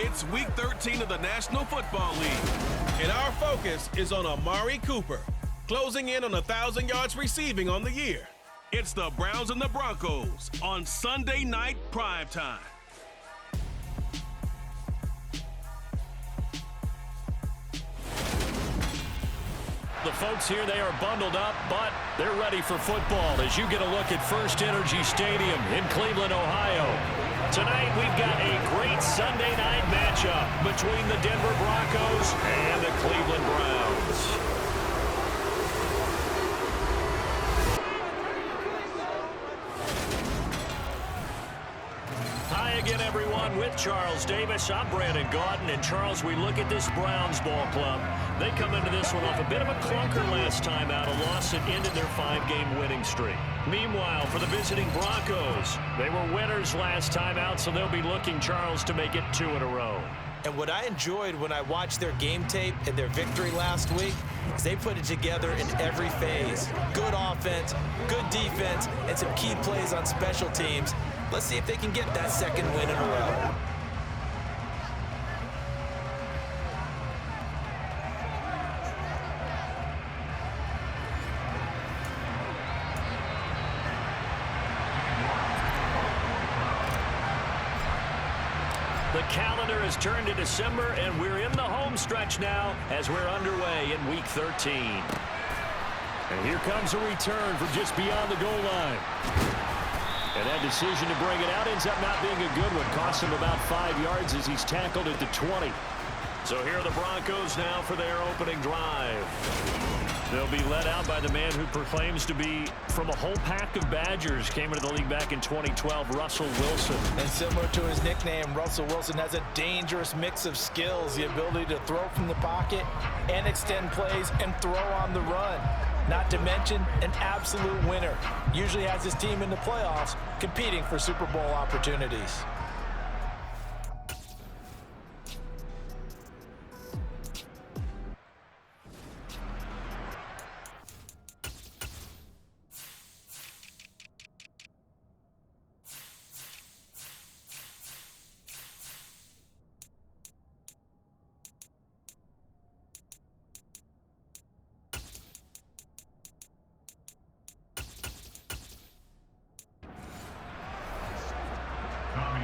It's Week 13 of the National Football League, and our focus is on Amari Cooper, closing in on 1,000 yards receiving on the year. It's the Browns and the Broncos on Sunday Night Primetime. The folks here, they are bundled up, but they're ready for football as you get a look at First Energy Stadium in Cleveland, Ohio. Tonight, we've got a great Sunday night matchup between the Denver Broncos and the Cleveland Browns. Hi again, everyone, with Charles Davis. I'm Brandon Gaudin, and Charles, we look at this Browns ball club. They come into this one off a bit of a clunker last time out, a loss that ended their 5-game winning streak. Meanwhile, for the visiting Broncos, they were winners last time out, so they'll be looking, Charles, to make it 2 in a row. And what I enjoyed when I watched their game tape and their victory last week is they put it together in every phase. Good offense, good defense, and some key plays on special teams. Let's see if they can get that second win in a row. The calendar has turned to December, and we're in the home stretch now as we're underway in Week 13. And here comes a return from just beyond the goal line. And that decision to bring it out ends up not being a good one. Costs him about 5 yards as he's tackled at the 20. So here are the Broncos now for their opening drive. They'll be led out by the man who proclaims to be from a whole pack of Badgers. Came into the league back in 2012, Russell Wilson. And similar to his nickname, Russell Wilson has a dangerous mix of skills. The ability to throw from the pocket and extend plays and throw on the run. Not to mention an absolute winner. Usually has his team in the playoffs competing for Super Bowl opportunities.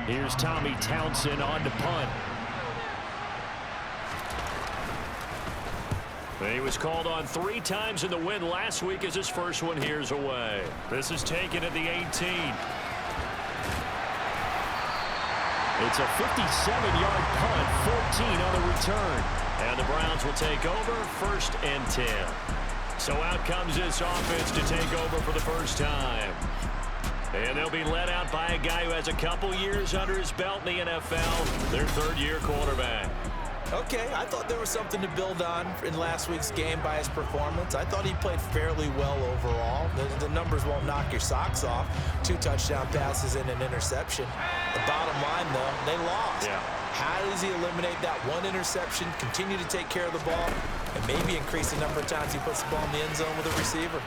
Here's Tommy Townsend on to punt. He was called on 3 times in the win last week as his first one here's away. This is taken at the 18. It's a 57-yard punt, 14 on the return. And the Browns will take over, 1st and 10. So out comes this offense to take over for the first time. And they'll be led out by a guy who has a couple years under his belt in the NFL, their 3rd-year quarterback. Okay, I thought there was something to build on in last week's game by his performance. I thought he played fairly well overall. The numbers won't knock your socks off. 2 touchdown passes and an interception. The bottom line, though, they lost. Yeah. How does he eliminate that 1 interception, continue to take care of the ball, and maybe increase the number of times he puts the ball in the end zone with a receiver?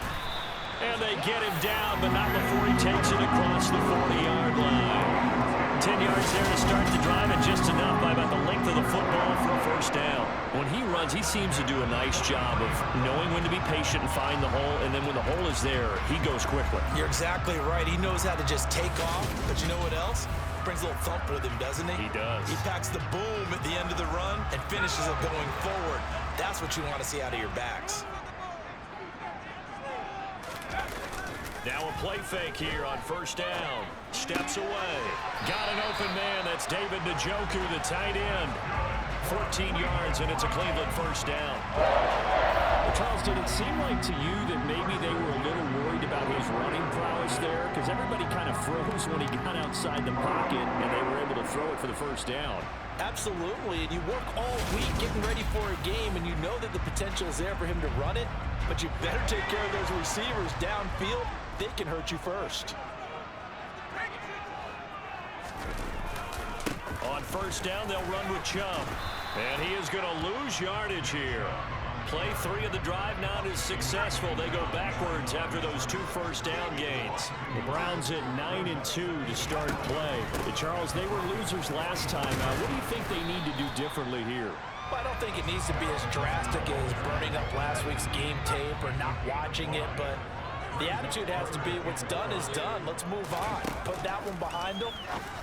And they get him down, but not before he takes it across the 40-yard line. 10 yards there to start the drive, and just enough by about the length of the football for a 1st down. When he runs, he seems to do a nice job of knowing when to be patient and find the hole, and then when the hole is there, he goes quickly. You're exactly right. He knows how to just take off, but you know what else? Brings a little thump with him, doesn't he? He does. He packs the boom at the end of the run and finishes it going forward. That's what you want to see out of your backs. Now a play fake here on 1st down. Steps away. Got an open man. That's David Njoku, the tight end. 14 yards, and it's a Cleveland 1st down. Well, Charles, did it seem like to you that maybe they were a little worried about his running prowess there? Because everybody kind of froze when he got outside the pocket, and they were able to throw it for the 1st down. Absolutely, and you work all week getting ready for a game, and you know that the potential is there for him to run it, but you better take care of those receivers downfield. They can hurt you first. On 1st down, they'll run with Chubb. And he is going to lose yardage here. play 3 of the drive not as successful. They go backwards after those 2 first-down gains. The Browns at 9-2 to start play. Charles, they were losers last time. What do you think they need to do differently here? Well, I don't think it needs to be as drastic as burning up last week's game tape or not watching it, but the attitude has to be what's done is done. Let's move on. Put that one behind them,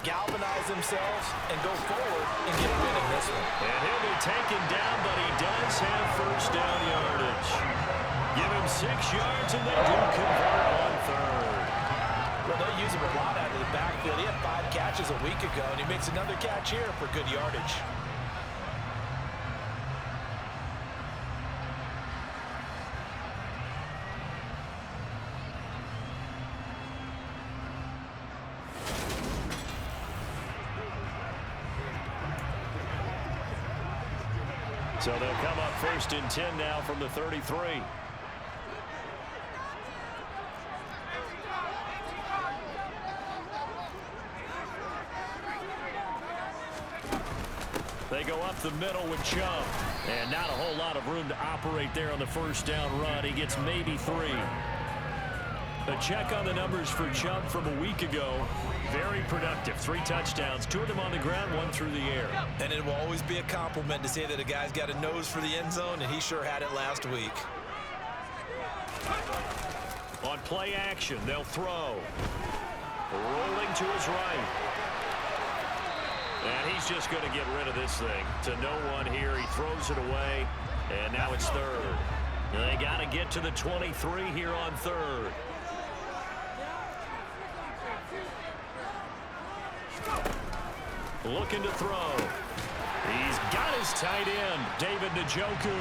galvanize themselves, and go forward and get a win in this one. And he'll be taken down, but he does have first down yardage. Give him 6 yards, and they do convert on 3rd. Well, they'll use him a lot out of the backfield. He had 5 catches a week ago, and he makes another catch here for good yardage. So they'll come up 1st and 10 now from the 33. They go up the middle with Chubb. And not a whole lot of room to operate there on the first down run. He gets maybe 3. A check on the numbers for Chubb from a week ago. Very productive. 3 touchdowns, 2 of them on the ground, 1 through the air. And it will always be a compliment to say that a guy's got a nose for the end zone, and he sure had it last week. On play action, they'll throw. Rolling to his right. And he's just going to get rid of this thing. To no one here. He throws it away. And now it's 3rd. They got to get to the 23 here on 3rd. Looking to throw. He's got his tight end, David Njoku.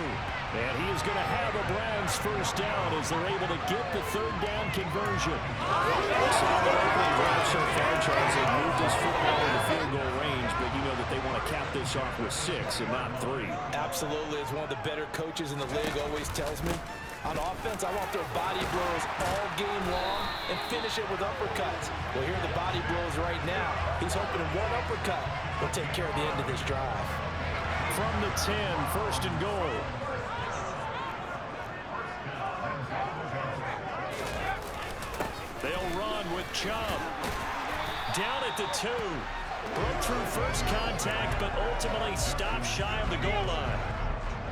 And he is going to have a Browns first down as they're able to get the 3rd down conversion. Looks like the opening drive so far, Charles, they've moved this football into field goal range, but you know that they want to cap this off with 6 and not 3. Absolutely. As one of the better coaches in the league always tells me, on offense, I want their body blows all game long and finish it with uppercuts. Well, here are the body blows right now. He's hoping one uppercut will take care of the end of this drive. From the 10, 1st and goal. They'll run with Chubb. Down at the 2. Broke through first contact, but ultimately stopped shy of the goal line.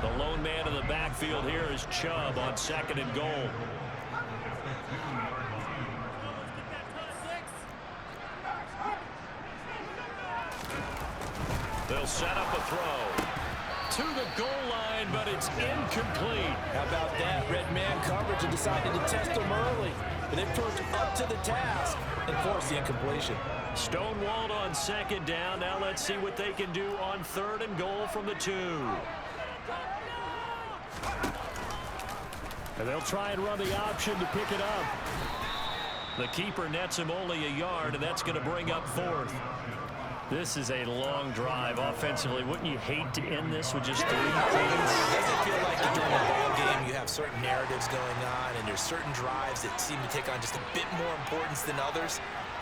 The lone man in the backfield here is Chubb on 2nd and goal. They'll set up a throw. To the goal line, but it's incomplete. How about that? Red man coverage and decided to test him early. But they proved up to the task and forced the incompletion. Stonewalled on 2nd down. Now let's see what they can do on 3rd and goal from the 2. And they'll try and run the option to pick it up. The keeper nets him only a yard, and that's going to bring up 4th. This is a long drive offensively. Wouldn't you hate to end this with just 3 points? Does it feel like during a ball game you have certain narratives going on and there's certain drives that seem to take on just a bit more importance than others?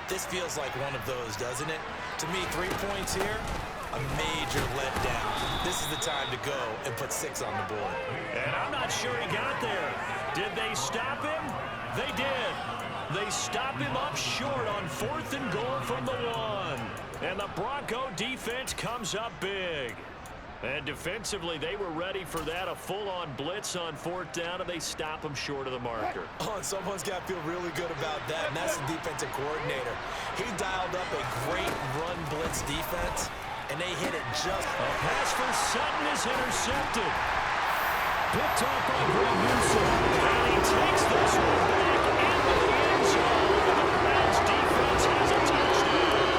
This feels like one of those, doesn't it? To me, 3 points here, a major letdown. This is the time to go and put 6 on the board. And I'm not sure he got there. Did they stop him? They did. They stop him up short on 4th and goal from the 1. And the Bronco defense comes up big. And defensively, they were ready for that, a full-on blitz on 4th down, and they stop him short of the marker. Oh, and someone's got to feel really good about that, and that's the defensive coordinator. He dialed up a great run blitz defense, and they hit it just. A pass for Sutton is intercepted. Picked up by Greg Newsom. And he takes this one back into the end zone. The Browns defense has a touchdown.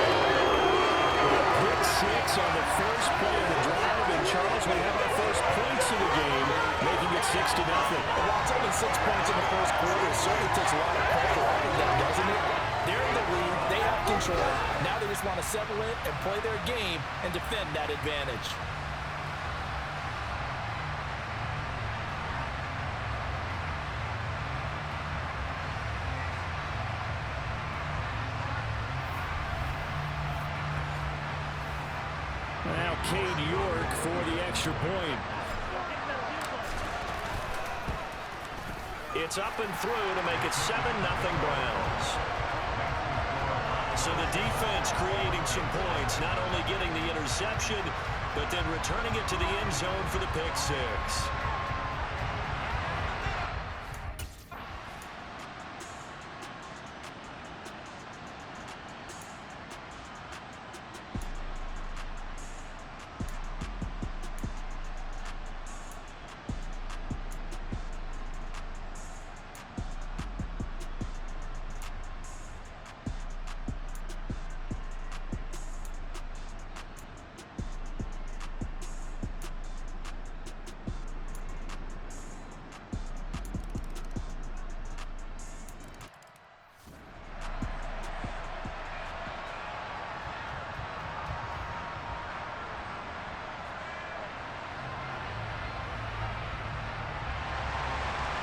Pick 6 on the first play of the drive. And Charles, we have our first points of the game, making it 6-0. Well, taking 6 points in the first quarter certainly takes a lot of pressure off of them, doesn't it? They're in the lead. They have control. Now they just want to settle in and play their game and defend that advantage. Now Cade York for the extra point. It's up and through to make it 7-0 Browns. So the defense creating some points, not only getting the interception, but then returning it to the end zone for the pick six.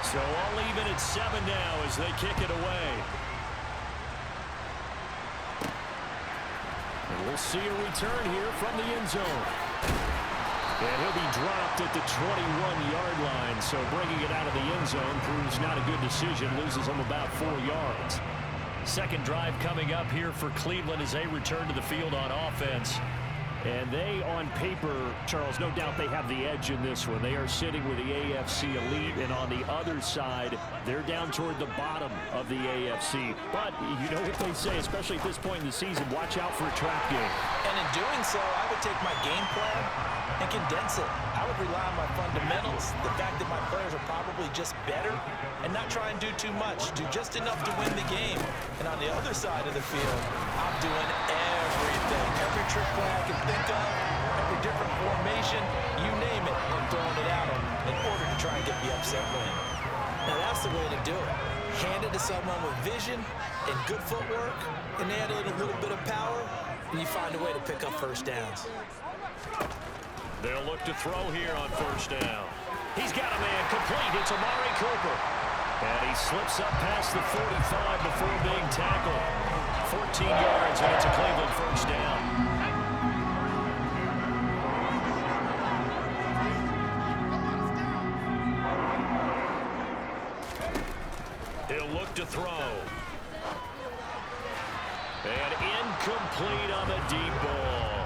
So all even at 7 now as they kick it away. And we'll see a return here from the end zone. And he'll be dropped at the 21-yard line. So bringing it out of the end zone proves not a good decision. Loses him about 4 yards. Second drive coming up here for Cleveland as they return to the field on offense. And they, on paper, Charles, no doubt they have the edge in this one. They are sitting with the AFC elite, and on the other side, they're down toward the bottom of the AFC. But you know what they say, especially at this point in the season, watch out for a trap game. And in doing so, I would take my game plan and condense it. I would rely on my fundamentals, the fact that my players are probably just better, and not try and do too much. Do just enough to win the game. And on the other side of the field, I'm doing everything. Every trick play I can think of, every different formation, you name it, I'm throwing it out in order to try and get the upset win. Now that's the way to do it. Hand it to someone with vision and good footwork, and add in a little bit of power, and you find a way to pick up first downs. They'll look to throw here on first down. He's got a man complete. It's Amari Cooper. And he slips up past the 45 before being tackled. 14 yards, and it's a Cleveland first down. He'll look to throw. And incomplete on the deep ball.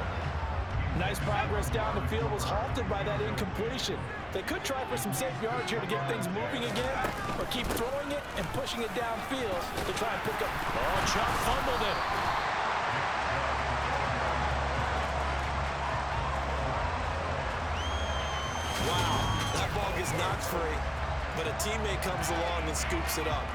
Nice progress down the field was halted by that incompletion. They could try for some safe yards here to get things moving again, or keep throwing it and pushing it downfield to try and pick up. Oh, Chubb fumbled it. Wow, that ball gets knocked free, but a teammate comes along and scoops it up.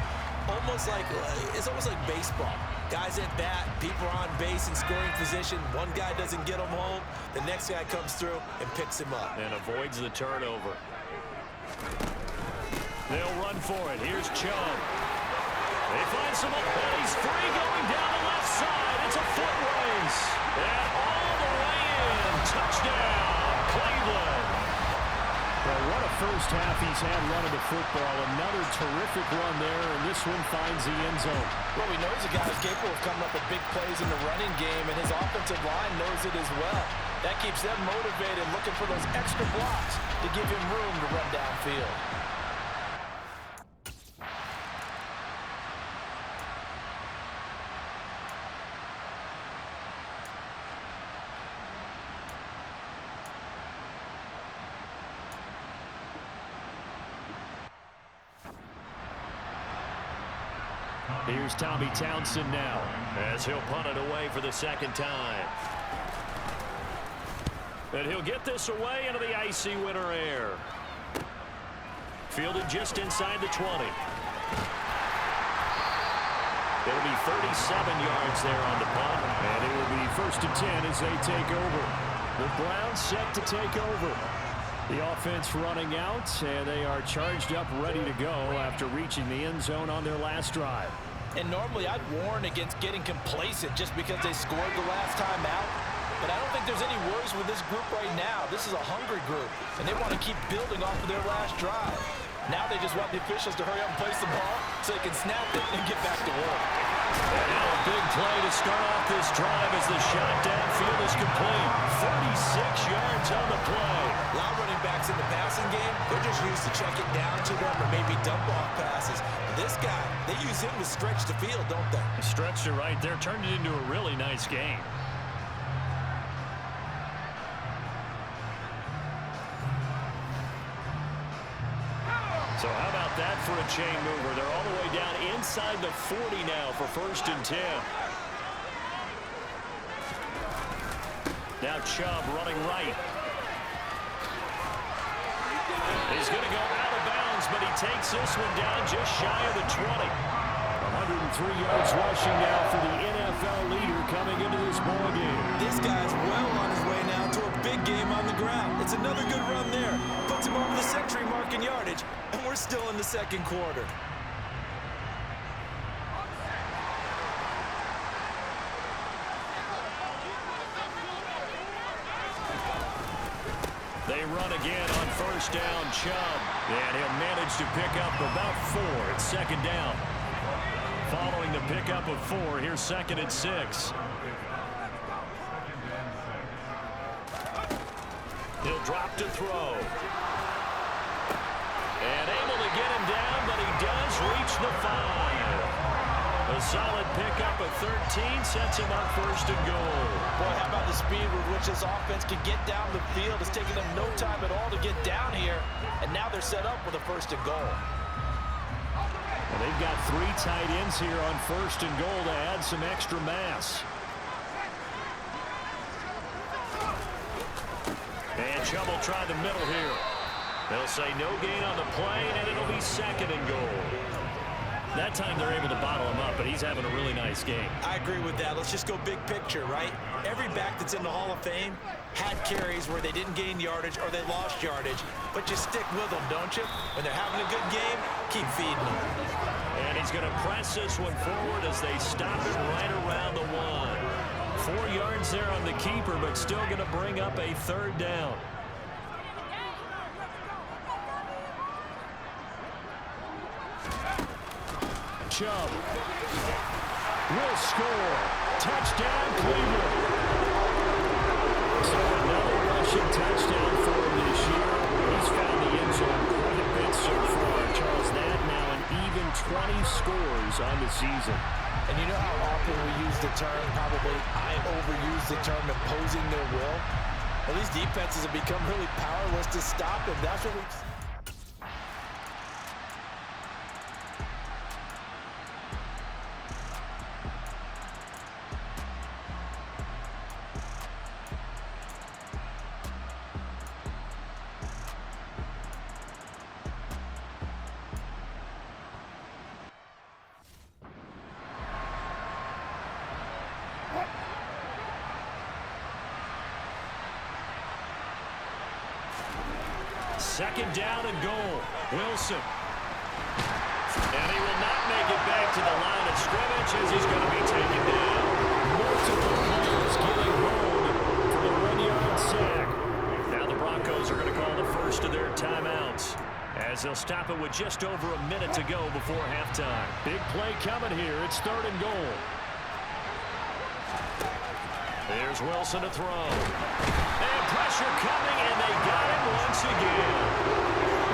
It's almost like baseball. Guys at bat, people are on base in scoring position. One guy doesn't get him home. The next guy comes through and picks him up. And avoids the turnover. They'll run for it. Here's Chubb. They find some open. He's free going down the left side. It's a foot race. And all the way in. Touchdown, Cleveland. Well, what a first half he's had running the football. Another terrific run there, and this one finds the end zone. Well, we know he's a guy who's capable of coming up with big plays in the running game, and his offensive line knows it as well. That keeps them motivated, looking for those extra blocks to give him room to run downfield. Here's Tommy Townsend now as he'll punt it away for the second time. And he'll get this away into the icy winter air. Fielded just inside the 20. It'll be 37 yards there on the punt. And it will be 1st and 10 as they take over. The Browns set to take over. The offense running out, and they are charged up, ready to go after reaching the end zone on their last drive. And normally I'd warn against getting complacent just because they scored the last time out. But I don't think there's any worries with this group right now. This is a hungry group, and they want to keep building off of their last drive. Now they just want the officials to hurry up and place the ball so they can snap it and get back to work. And now a big play to start off this drive as the shot downfield is complete. 36 yards on the play. A lot of running backs in the passing game, they're just used to check it down to them or maybe dump off passes. This guy, they use him to stretch the field, don't they? Stretched it right there, turned it into a really nice game. So how about that for a chain mover? They're all the way down inside the 40 now for 1st and 10. Now Chubb running right. He's going to go out of bounds, but he takes this one down just shy of the 20. 103 yards rushing now for the NFL leader coming into this ball game. This guy's well on his way now to a big game on the ground. It's another good run there. Puts him over the century mark in yardage, and we're still in the second quarter. They run again on 1st down, Chubb. And he'll manage to pick up about 4. It's 2nd down. Following the pickup of 4, here's 2nd and 6. He'll drop to throw. And able to get him down, but he does reach the 5. A solid pickup of 13 sets him up 1st and goal. Boy, how about the speed with which this offense can get down the field? It's taking them no time at all to get down here, and now they're set up with a 1st and goal. Well, they've got 3 tight ends here on 1st and goal to add some extra mass. And Chubb will try the middle here. They'll say no gain on the play, and it'll be 2nd and goal. That time they're able to bottle him up, but he's having a really nice game. I agree with that. Let's just go big picture, right? Every back that's in the Hall of Fame had carries where they didn't gain yardage or they lost yardage, but you stick with them, don't you? When they're having a good game, keep feeding them. And he's going to press this one forward as they stop it right around the 1. 4 yards there on the keeper, but still going to bring up a 3rd down. Chubb will score. Touchdown, Cleveland. So another rushing touchdown for him this year. He's found the end zone quite a bit so far. Charles, that now an even 20 scores on the season. And you know how often we use the term, probably I overuse the term imposing their will? Well, these defenses have become really powerless to stop him. That's what we've seen. Second down and goal. Wilson. And he will not make it back to the line of scrimmage as he's going to be taken down. Multiple players getting home for the 1-yard sack. Now the Broncos are going to call the first of their timeouts as they'll stop it with just over a minute to go before halftime. Big play coming here. It's 3rd and goal. There's Wilson to throw. And pressure coming, and they got him once again.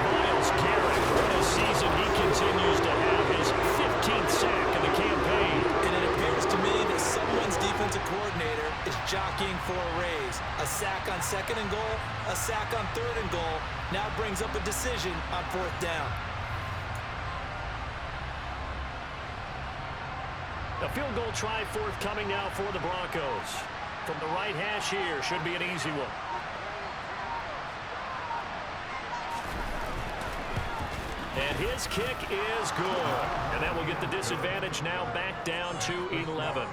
Myles Garrett, what a season he continues to have. His 15th sack of the campaign. And it appears to me that someone's defensive coordinator is jockeying for a raise. A sack on 2nd and goal, a sack on 3rd and goal. Now brings up a decision on 4th down. A field goal try forthcoming now for the Broncos. From the right hash here, should be an easy one. And his kick is good. And that will get the disadvantage now back down to 11.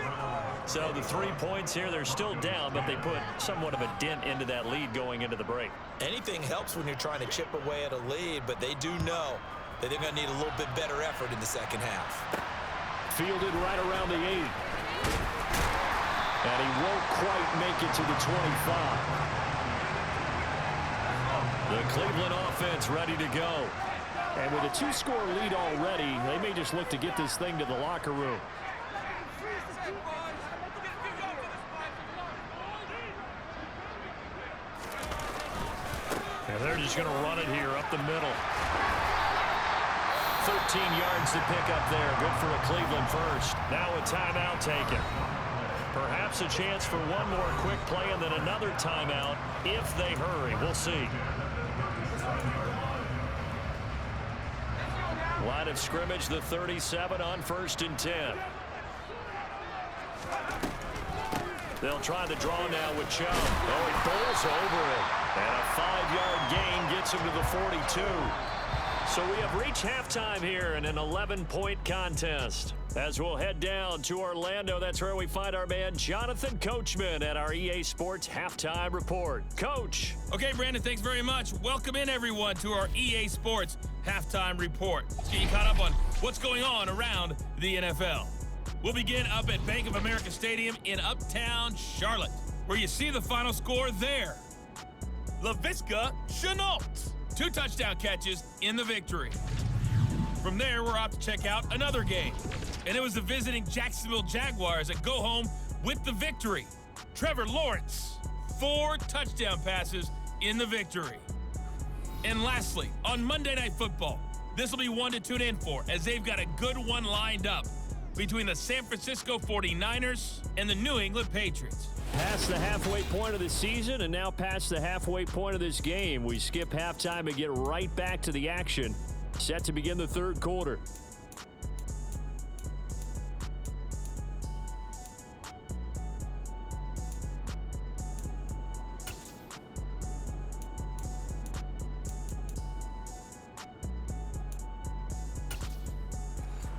So the 3 points here, they're still down, but they put somewhat of a dent into that lead going into the break. Anything helps when you're trying to chip away at a lead, but they do know that they're going to need a little bit better effort in the second half. Fielded right around the 8. And he won't quite make it to the 25. The Cleveland offense ready to go. And with a 2-score lead already, they may just look to get this thing to the locker room. And they're just going to run it here up the middle. 13 yards to pick up there. Good for a Cleveland first. Now a timeout taken. Perhaps a chance for one more quick play and then another timeout if they hurry. We'll see. Line of scrimmage, the 37 on 1st and 10. They'll try the draw now with Chubb. Oh, he bowls over it. And a 5-yard gain gets him to the 42. So we have reached halftime here in an 11-point contest. As we'll head down to Orlando, that's where we find our man Jonathan Coachman at our EA Sports Halftime Report. Coach. Okay, Brandon, thanks very much. Welcome in, everyone, to our EA Sports Halftime Report. Let's get you caught up on what's going on around the NFL. We'll begin up at Bank of America Stadium in Uptown Charlotte, where you see the final score there. Laviska Shenault, 2 touchdown catches in the victory. From there, we're off to check out another game, and it was the visiting Jacksonville Jaguars that go home with the victory. Trevor Lawrence, 4 touchdown passes in the victory. And lastly, on Monday Night Football, this will be one to tune in for, as they've got a good one lined up between the San Francisco 49ers and the New England Patriots. Past the halfway point of the season and now past the halfway point of this game. We skip halftime and get right back to the action. Set to begin the 3rd quarter.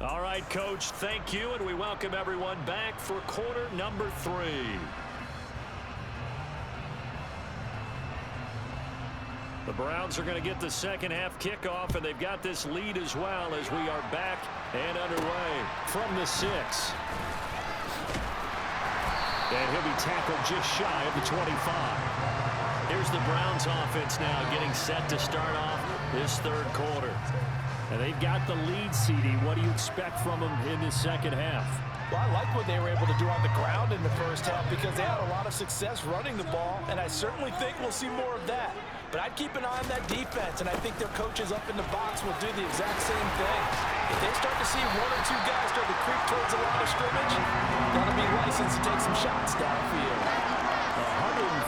All right, Coach, thank you, and we welcome everyone back for quarter number 3. The Browns are going to get the second half kickoff, and they've got this lead as well as we are back and underway from the 6. And he'll be tackled just shy of the 25. Here's the Browns offense now getting set to start off this 3rd quarter. And they've got the lead, CD. What do you expect from them in the second half? Well, I like what they were able to do on the ground in the first half because they had a lot of success running the ball, and I certainly think we'll see more of that. But I'd keep an eye on that defense, and I think their coaches up in the box will do the exact same thing. If they start to see 1 or 2 guys start to creep towards the line of scrimmage, that'll be licensed to take some shots downfield.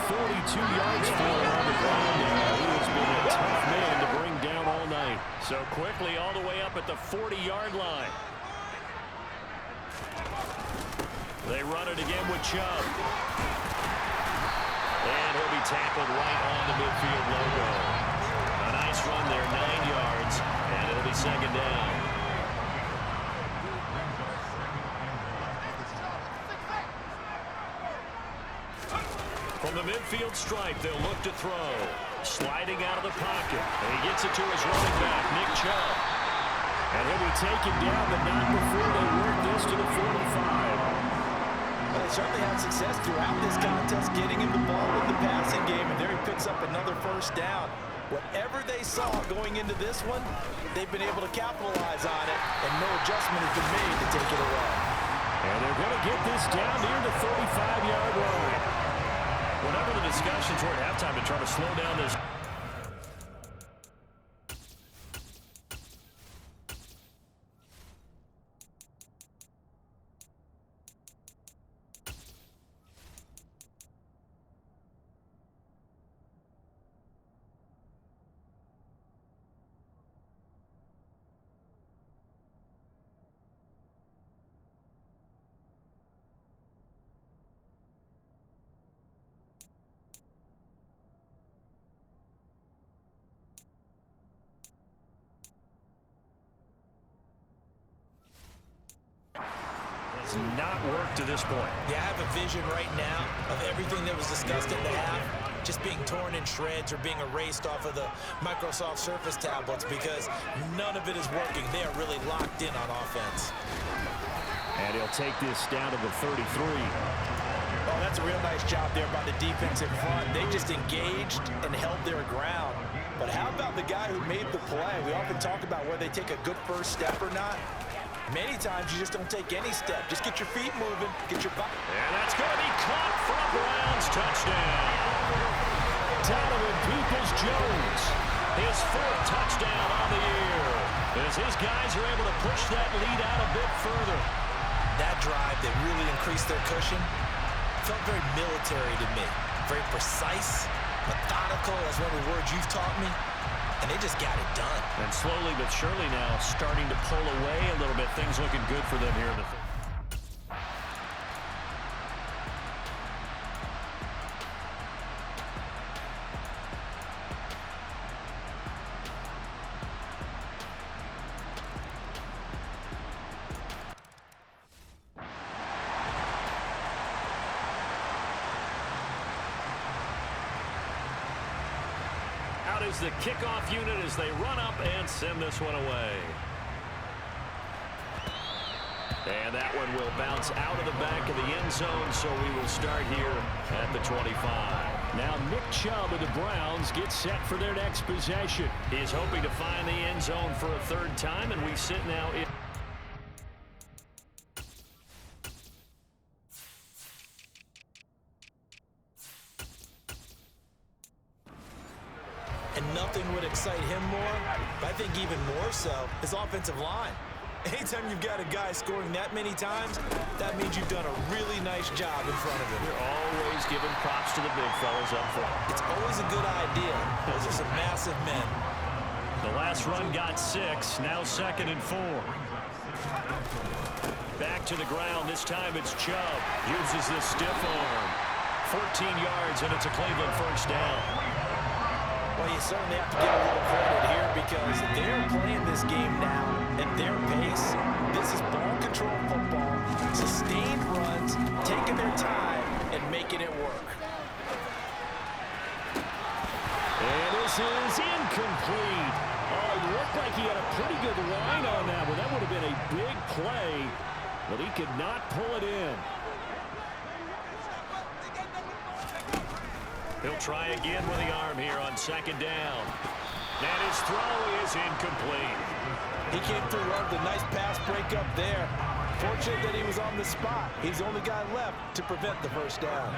142 yards for him on the ground. He has been a tough man to bring down all night. So quickly all the way up at the 40-yard line. They run it again with Chubb. And he'll be tackled right on the midfield logo. A nice run there, 9 yards, and it'll be second down. From the midfield stripe, they'll look to throw. Sliding out of the pocket. And he gets it to his running back, Nick Chubb. And he'll be taken down, but not before they work this to the 45. Well, they certainly had success throughout this contest getting him the ball in the passing game, and there he picks up another first down. Whatever they saw going into this one, they've been able to capitalize on it, and no adjustment has been made to take it away. And they're going to get this down near the 35-yard line. Whatever the discussions were at halftime to try to slow down this. Not worked to this point. Yeah, I have a vision right now of everything that was discussed in the half just being torn in shreds or being erased off of the Microsoft Surface tablets because none of it is working. They are really locked in on offense. And he'll take this down to the 33. Oh, that's a real nice job there by the defensive front. They just engaged and held their ground. But how about the guy who made the play? We often talk about whether they take a good first step or not. Many times you just don't take any step. Just get your feet moving, get your body. And that's going to be caught for a Browns touchdown. Donovan Peoples-Jones, his 4th touchdown on the year, as his guys are able to push that lead out a bit further. That drive that really increased their cushion felt very military to me. Very precise, methodical, that's one of the words you've taught me. And they just got it done. And slowly but surely now starting to pull away a little bit. Things looking good for them here in the third. Out is the kickoff unit as they run up and send this one away. And that one will bounce out of the back of the end zone, so we will start here at the 25. Now Nick Chubb of the Browns gets set for their next possession. He is hoping to find the end zone for a 3rd time, and we sit now in. And nothing would excite him more, but I think even more so, his offensive line. Anytime you've got a guy scoring that many times, that means you've done a really nice job in front of him. You're always giving props to the big fellas up front. It's always a good idea. Those are some massive men. The last run got 6, now 2nd and 4. Back to the ground, this time it's Chubb. Uses the stiff arm. 14 yards, and it's a Cleveland 1st down. Well, you certainly have to give a little credit here because they're playing this game now at their pace. This is ball control football, sustained runs, taking their time and making it work. And this is incomplete. Oh, it looked like he had a pretty good line on that one. That would have been a big play, but he could not pull it in. He'll try again with the arm here on 2nd down. And his throw is incomplete. He came through well with a nice pass breakup there. Fortunate that he was on the spot. He's the only guy left to prevent the 1st down.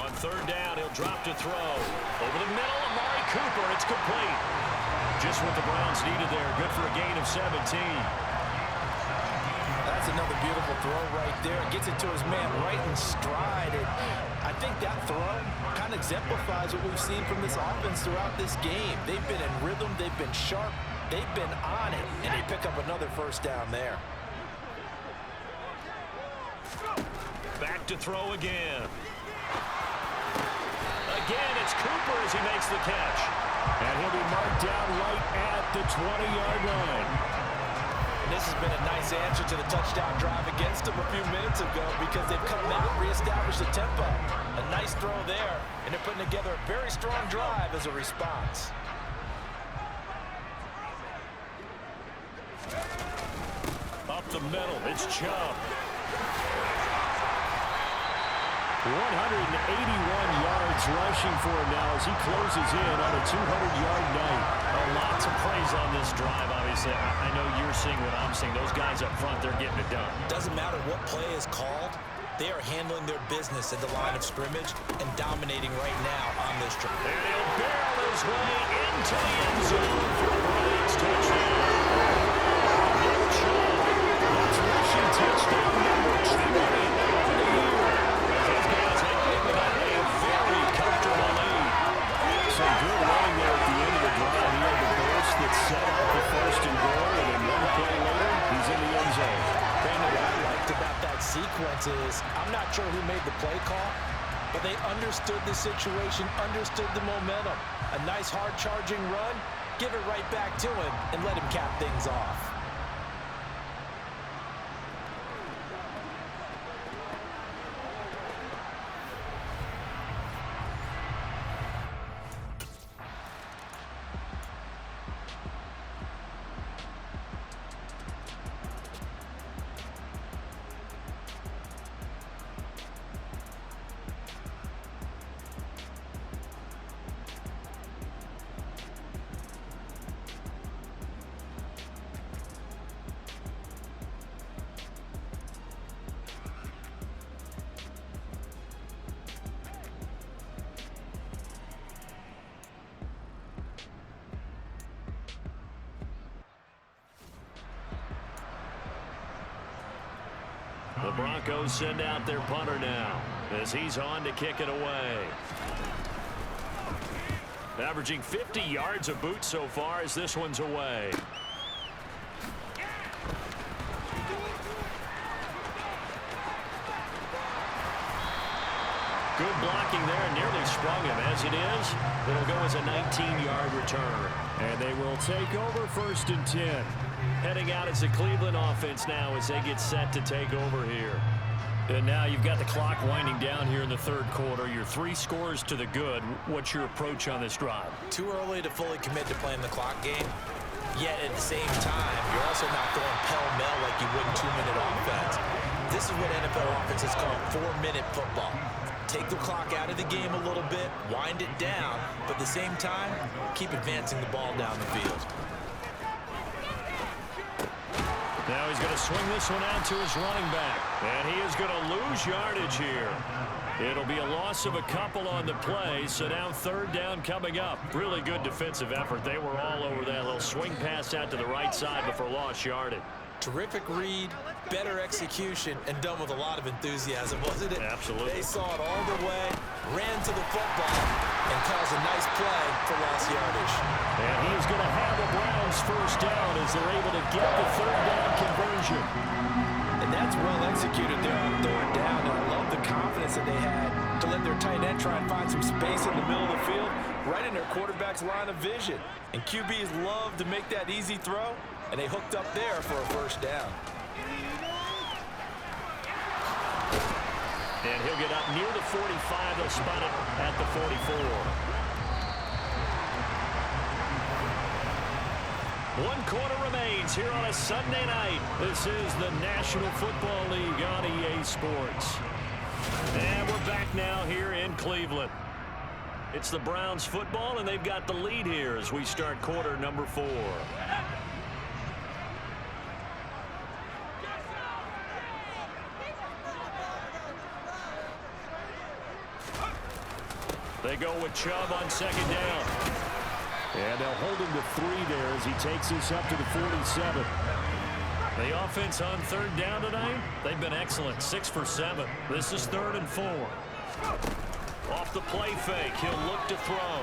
On 3rd down, he'll drop to throw. Over the middle, Amari Cooper. It's complete. Just what the Browns needed there. Good for a gain of 17. That's another beautiful throw right there. Gets it to his man right in stride. And I think that throw kind of exemplifies what we've seen from this offense throughout this game. They've been in rhythm. They've been sharp. They've been on it. And they pick up another 1st down there. Back to throw again. Again, it's Cooper as he makes the catch. And he'll be marked down right at the 20-yard line. This has been a nice answer to the touchdown drive against them a few minutes ago because they've come out, reestablished the tempo. A nice throw there, and they're putting together a very strong drive as a response. Up the middle, it's Chubb. 181 yards rushing for him now as he closes in on a 200-yard night. Lots of praise on this drive, obviously. I know you're seeing what I'm seeing. Those guys up front, they're getting it done. Doesn't matter what play is called. They are handling their business at the line of scrimmage and dominating right now on this drive. And he'll barrel his way into the end zone for a Browns touchdown. Nick Chubb, that's rushing touchdown number 20 of the year. Those guys have given up a very comfortable lead. Some good running there at the end of the drive. He had the burst that set up the 1st and goal, and then one play later, he's in the end zone. Brandon, what I liked about that sequence is I'm not sure who made the play call, but they understood the situation, understood the momentum. A nice hard charging run, give it right back to him and let him cap things off. The Broncos send out their punter now as he's on to kick it away. Averaging 50 yards a boot so far as this one's away. Good blocking there, nearly sprung him. As it is, it'll go as a 19-yard return. And they will take over 1st and 10. Heading out as the Cleveland offense now as they get set to take over here. And now you've got the clock winding down here in the 3rd quarter. You're 3 scores to the good. What's your approach on this drive? Too early to fully commit to playing the clock game. Yet at the same time, you're also not going pell-mell like you would in 2-minute offense. This is what NFL offenses call 4-minute football. Take the clock out of the game a little bit, wind it down, but at the same time, keep advancing the ball down the field. Now he's going to swing this one out to his running back. And he is going to lose yardage here. It'll be a loss of a couple on the play, so now 3rd down coming up. Really good defensive effort. They were all over that little swing pass out to the right side before lost yardage. Terrific read, better execution, and done with a lot of enthusiasm, wasn't it? Absolutely. They saw it all the way, ran to the football, and caused a nice play for lost yardage. And he is going to have the Browns 1st down as they're able to get the 3rd down conversion. And that's well executed there on 3rd down, and I love the confidence that they had to let their tight end try and find some space in the middle of the field, right in their quarterback's line of vision. And QBs love to make that easy throw, and they hooked up there for a 1st down. And he'll get up near the 45. They'll spot it at the 44. 1 quarter remains here on a Sunday night. This is the National Football League on EA Sports. And we're back now here in Cleveland. It's the Browns football, and they've got the lead here as we start quarter number 4. They go with Chubb on 2nd down. And they'll hold him to 3 there as he takes this up to the 47. The offense on 3rd down tonight, they've been excellent. 6 for 7. This is 3rd and 4. Off the play fake, he'll look to throw.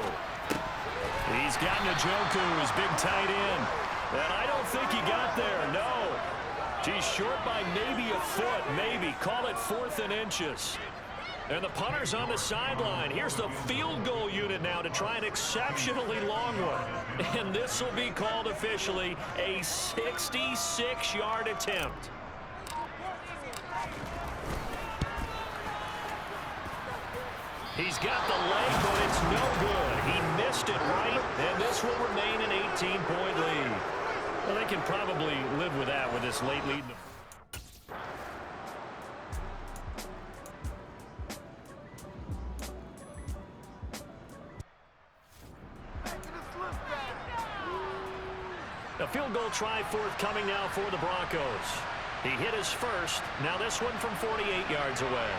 He's got Njoku, his big tight end. And I don't think he got there, no. He's short by maybe a foot, maybe. Call it 4th and inches. And the punter's on the sideline. Here's the field goal unit now to try an exceptionally long one. And this will be called officially a 66-yard attempt. He's got the leg, but it's no good. He missed it right, and this will remain an 18-point lead. Well, they can probably live with that with this late lead. A field goal try forthcoming now for the Broncos. He hit his first. Now this one from 48 yards away.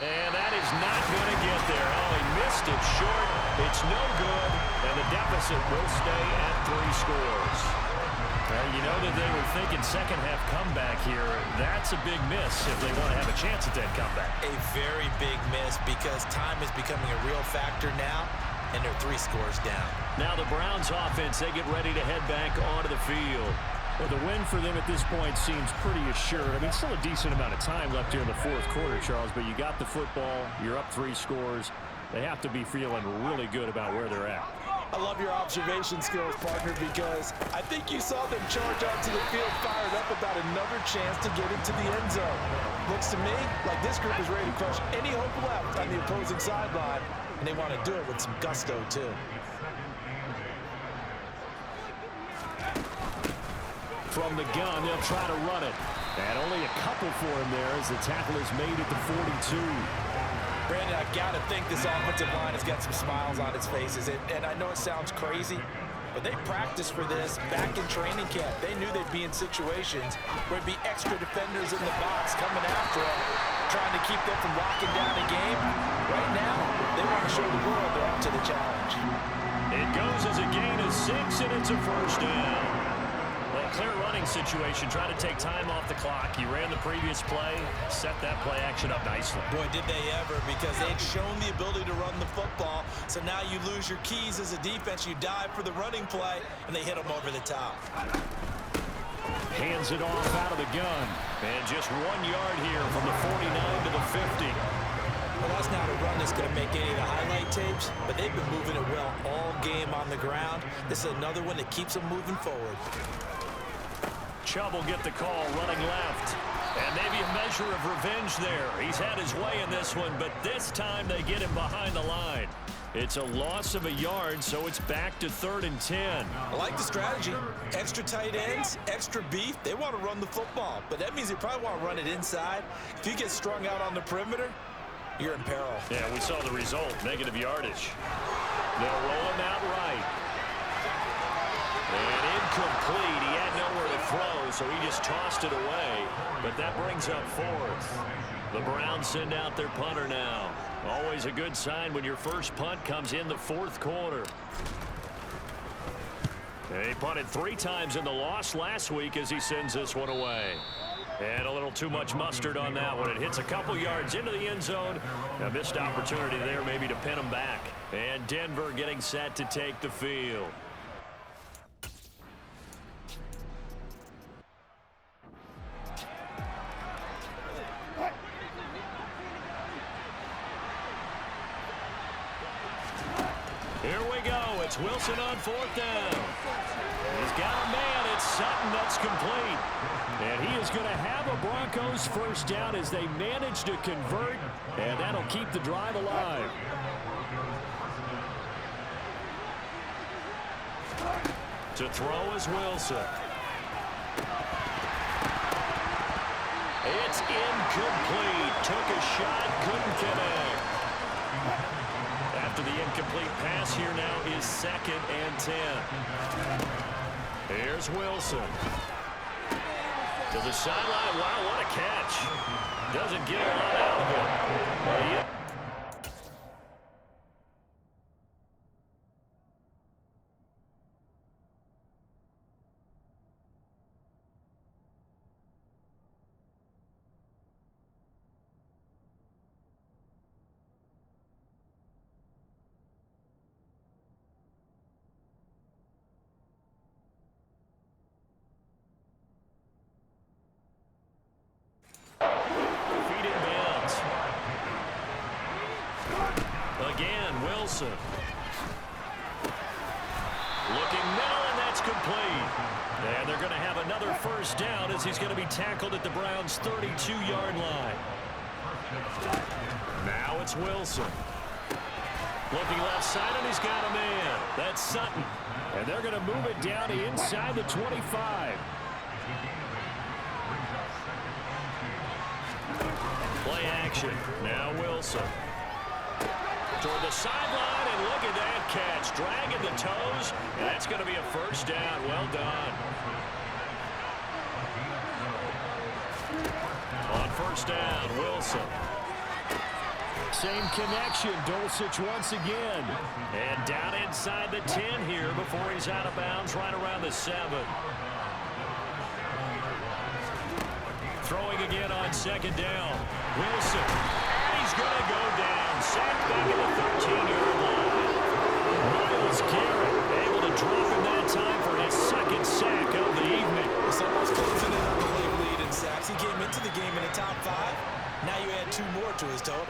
And that is not going to get there. Oh, he missed it short. It's no good. And the deficit will stay at 3 scores. Well, you know that they were thinking second half comeback here. That's a big miss if they want to have a chance at that comeback. A very big miss because time is becoming a real factor now. And they're 3 scores down. Now the Browns offense, they get ready to head back onto the field. Well, the win for them at this point seems pretty assured. I mean, still a decent amount of time left here in the 4th quarter, Charles, but you got the football, you're up 3 scores. They have to be feeling really good about where they're at. I love your observation skills, partner, because I think you saw them charge onto the field fired up about another chance to get into the end zone. Looks to me like this group is ready to crush any hope left on the opposing sideline, and they want to do it with some gusto, too. From the gun, they'll try to run it. And only a couple for him there as the tackle is made at the 42. Brandon, I've got to think this offensive line has got some smiles on its faces. And I know it sounds crazy, but they practiced for this back in training camp. They knew they'd be in situations where there'd be extra defenders in the box coming after them, trying to keep them from locking down the game. Right now, they want to show the world they're up to the challenge. It goes as a gain of 6, and it's a 1st down. The clear running situation. Try to take time off the clock. He ran the previous play, set that play action up nicely. Boy, did they ever, because they'd shown the ability to run the football. So now you lose your keys as a defense. You dive for the running play, and they hit them over the top. Hands it off out of the gun. And just 1 yard here from the 49 to the 50. Well, that's not a run that's going to make any of the highlight tapes, but they've been moving it well all game on the ground. This is another one that keeps them moving forward. Chubb will get the call running left. And maybe a measure of revenge there. He's had his way in this one, but this time they get him behind the line. It's a loss of a yard, so it's back to 3rd and 10. I like the strategy. Extra tight ends, extra beef. They want to run the football, but that means they probably want to run it inside. If you get strung out on the perimeter, you're in peril. Yeah, we saw the result, negative yardage. They'll roll him out right. And incomplete. He had nowhere to throw, so he just tossed it away. But that brings up 4th. The Browns send out their punter now. Always a good sign when your first punt comes in the 4th quarter. And he punted 3 times in the loss last week as he sends this one away. And a little too much mustard on that one. It hits a couple yards into the end zone. A missed opportunity there maybe to pin him back. And Denver getting set to take the field. Here we go. It's Wilson on 4th down. He's got a man. It's Sutton that's complete. And he is going to have a Broncos first down as they manage to convert. And that'll keep the drive alive. To throw is Wilson. It's incomplete. Took a shot. Couldn't connect. After the incomplete pass, here now is 2nd and 10. Here's Wilson. To the sideline. Wow, what a catch. Doesn't get a lot out of it. Again, Wilson. Looking middle, and that's complete. And they're going to have another first down as he's going to be tackled at the Browns' 32-yard line. Now it's Wilson. Looking left side, and he's got a man. That's Sutton. And they're going to move it down to inside the 25. Play action. Now Wilson. Toward the sideline, and look at that catch. Dragging the toes, and that's going to be a first down. Well done. On first down, Wilson. Same connection, Dulcich once again. And down inside the 10 here before he's out of bounds right around the 7. Throwing again on 2nd down. Wilson. He's going to go down. Sacked back at the 13-yard line. Myles Garrett able to drop him that time for his 2nd sack of the evening. Someone's closing in on the league lead in sacks. He came into the game in the top 5. Now you add 2 more to his total.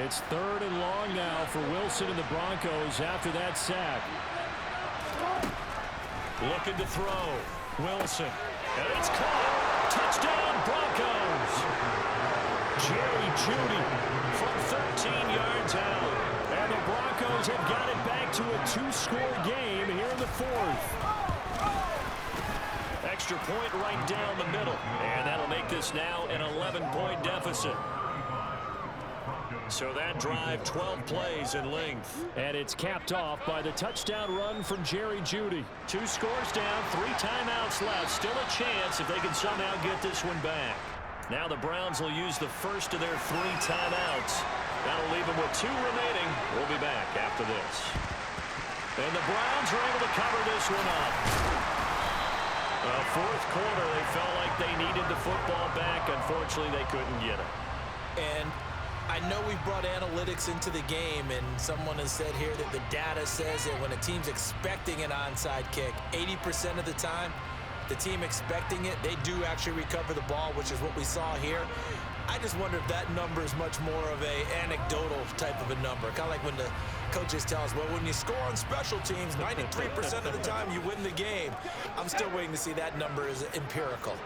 It's 3rd and long now for Wilson and the Broncos after that sack. Looking to throw. Wilson. And it's caught. Touchdown, Broncos. Jerry Jeudy from 13 yards out. And the Broncos have got it back to a 2-score game here in the 4th. Extra point right down the middle. And that'll make this now an 11-point deficit. So that drive, 12 plays in length. And it's capped off by the touchdown run from Jerry Jeudy. 2 scores down, 3 timeouts left. Still a chance if they can somehow get this one back. Now the Browns will use the first of their 3 timeouts. That'll leave them with 2 remaining. We'll be back after this. And the Browns are able to cover this one up. Fourth quarter, they felt like they needed the football back. Unfortunately, they couldn't get it. And I know we've brought analytics into the game, and someone has said here that the data says that when a team's expecting an onside kick, 80% of the time, the team expecting it, they do actually recover the ball, which is what we saw here. I just wonder if that number is much more of a anecdotal type of a number. Kind of like when the coaches tell us, well, when you score on special teams, 93% of the time you win the game. I'm still waiting to see that number is empirical.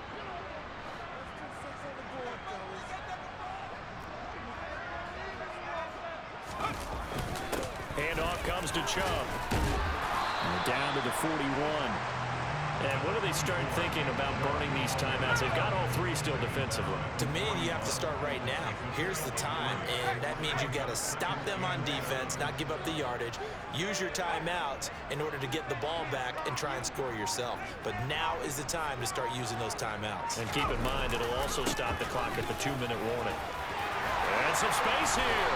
Handoff comes to Chubb. Down to the 41. And what do they start thinking about burning these timeouts? They've got all 3 still defensively. To me, you have to start right now. Here's the time, and that means you've got to stop them on defense, not give up the yardage, use your timeouts in order to get the ball back and try and score yourself. But now is the time to start using those timeouts. And keep in mind, it'll also stop the clock at the 2-minute warning. And some space here.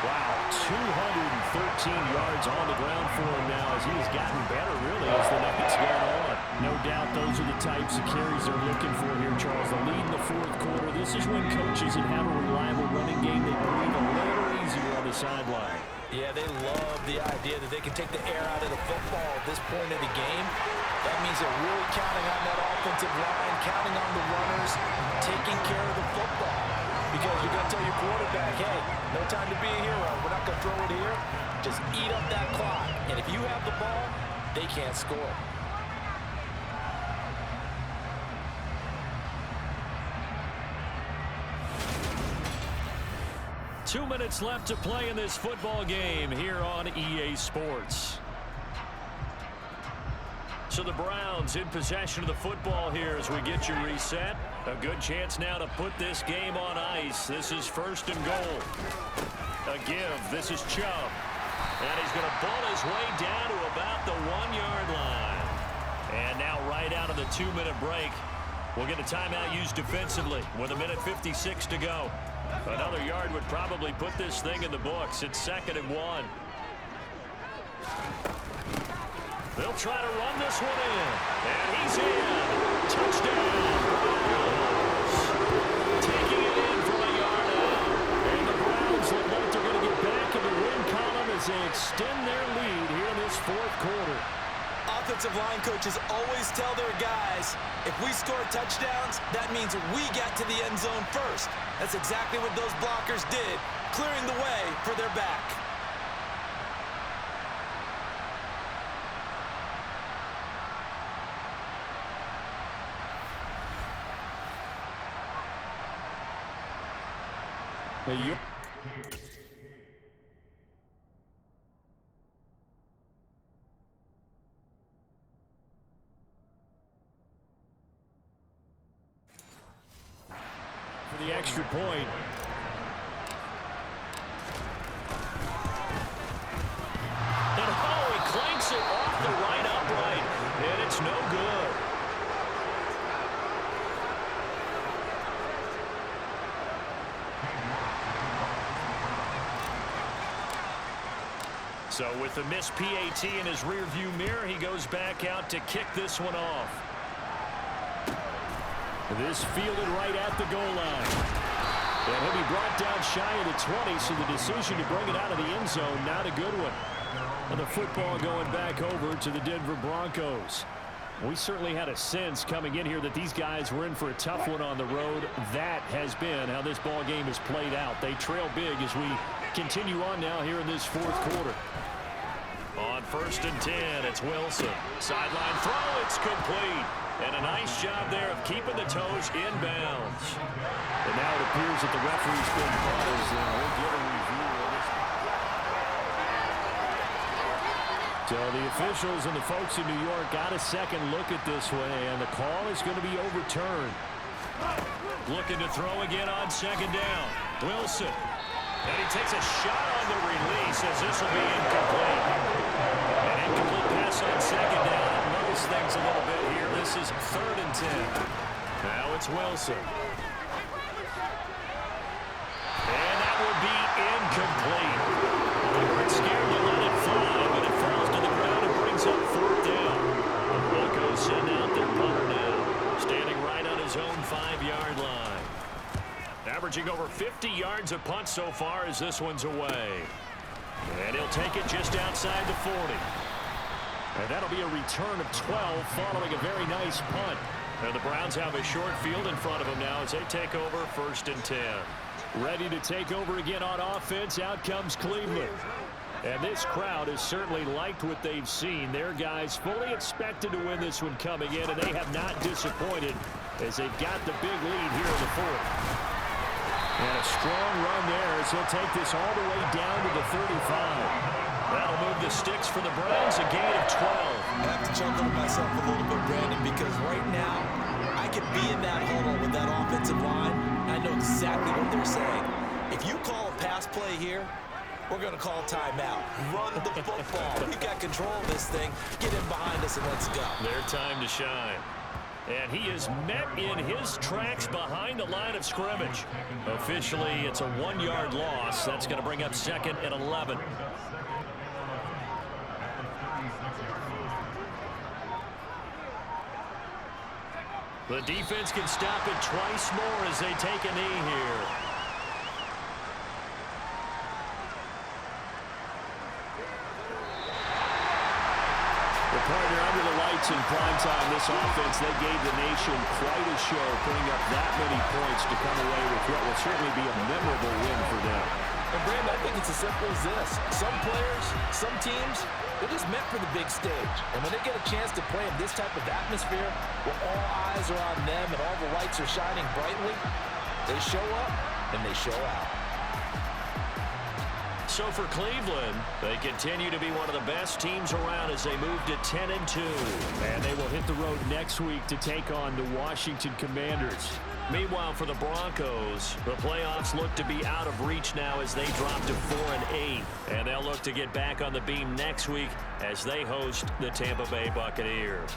Wow, 213 yards on the ground for him now as he has gotten better, really, as the night's gone on. No doubt those are the types of carries they're looking for here, Charles. The lead in the fourth quarter. This is when coaches that have a reliable running game, they breathe a little easier on the sideline. Yeah, they love the idea that they can take the air out of the football at this point of the game. That means they're really counting on that offensive line, counting on the runners, taking care of the football. Because you're going to tell your quarterback, hey, no time to be a hero. We're not going to throw it here. Just eat up that clock. And if you have the ball, they can't score. Two minutes left to play in this football game here on EA Sports. So the Browns in possession of the football here as we get you reset. A good chance now to put this game on ice. This is 1st and goal. A give. This is Chubb. And he's going to ball his way down to about the 1-yard line. And now right out of the 2-minute break, we'll get a timeout used defensively with 1:56 to go. Another yard would probably put this thing in the books. It's 2nd and 1. They'll try to run this one in. And he's in. Touchdown. Taking it in from a yard out. And the Browns look like they're going to get back in the win column as they extend their lead here in this fourth quarter. Offensive line coaches always tell their guys, if we score touchdowns, that means we get to the end zone first. That's exactly what those blockers did, clearing the way for their back. For the extra point. And he clanks it off the right upright, and it's no good. So with the missed PAT in his rearview mirror, he goes back out to kick this one off. This fielded right at the goal line. And he'll be brought down shy of the 20, so the decision to bring it out of the end zone, not a good one. And the football going back over to the Denver Broncos. We certainly had a sense coming in here that these guys were in for a tough one on the road. That has been how this ball game has played out. They trail big as we continue on now here in this fourth quarter. On 1st and 10, it's Wilson. Sideline throw, it's complete. And a nice job there of keeping the toes inbounds. And now it appears that the referee's been buzzed, and we'll get a review of this. So the officials and the folks in New York got a second look at this one, and the call is going to be overturned. Looking to throw again on 2nd down. Wilson. And he takes a shot on the release as this will be incomplete. An incomplete pass on second down. It lowers things a little bit here. This is 3rd and 10. Now it's Wilson. And that would be incomplete. They weren't scared to let it fly, but it falls to the ground and brings up 4th down. The Broncos send out their punter now, standing right on his own 5-yard line. Averaging over 50 yards a punt so far as this one's away. And he'll take it just outside the 40. And that'll be a return of 12 following a very nice punt. And the Browns have a short field in front of them now as they take over 1st and 10. Ready to take over again on offense. Out comes Cleveland. And this crowd has certainly liked what they've seen. Their guys fully expected to win this one coming in, and they have not disappointed as they've got the big lead here in the 4th. And a strong run there as he'll take this all the way down to the 35. That'll move the sticks for the Browns, a gain of 12. I have to chuckle to myself a little bit, Brandon, because right now I could be in that huddle with that offensive line. I know exactly what they're saying. If you call a pass play here, we're going to call timeout. Run the football. We've got control of this thing. Get in behind us and let's go. Their time to shine. And he is met in his tracks behind the line of scrimmage. Officially, it's a 1-yard loss. That's going to bring up 2nd and 11. The defense can stop it twice more as they take a knee here. Partner, under the lights in prime time, this offense, they gave the nation quite a show, putting up that many points to come away with what will certainly be a memorable win for them. And Brandon, I think it's as simple as this. Some players, some teams, they're just meant for the big stage. And when they get a chance to play in this type of atmosphere, where all eyes are on them and all the lights are shining brightly, they show up and they show out. So for Cleveland, they continue to be one of the best teams around as they move to 10-2. And they will hit the road next week to take on the Washington Commanders. Meanwhile, for the Broncos, the playoffs look to be out of reach now as they drop to 4-8. And they'll look to get back on the beam next week as they host the Tampa Bay Buccaneers.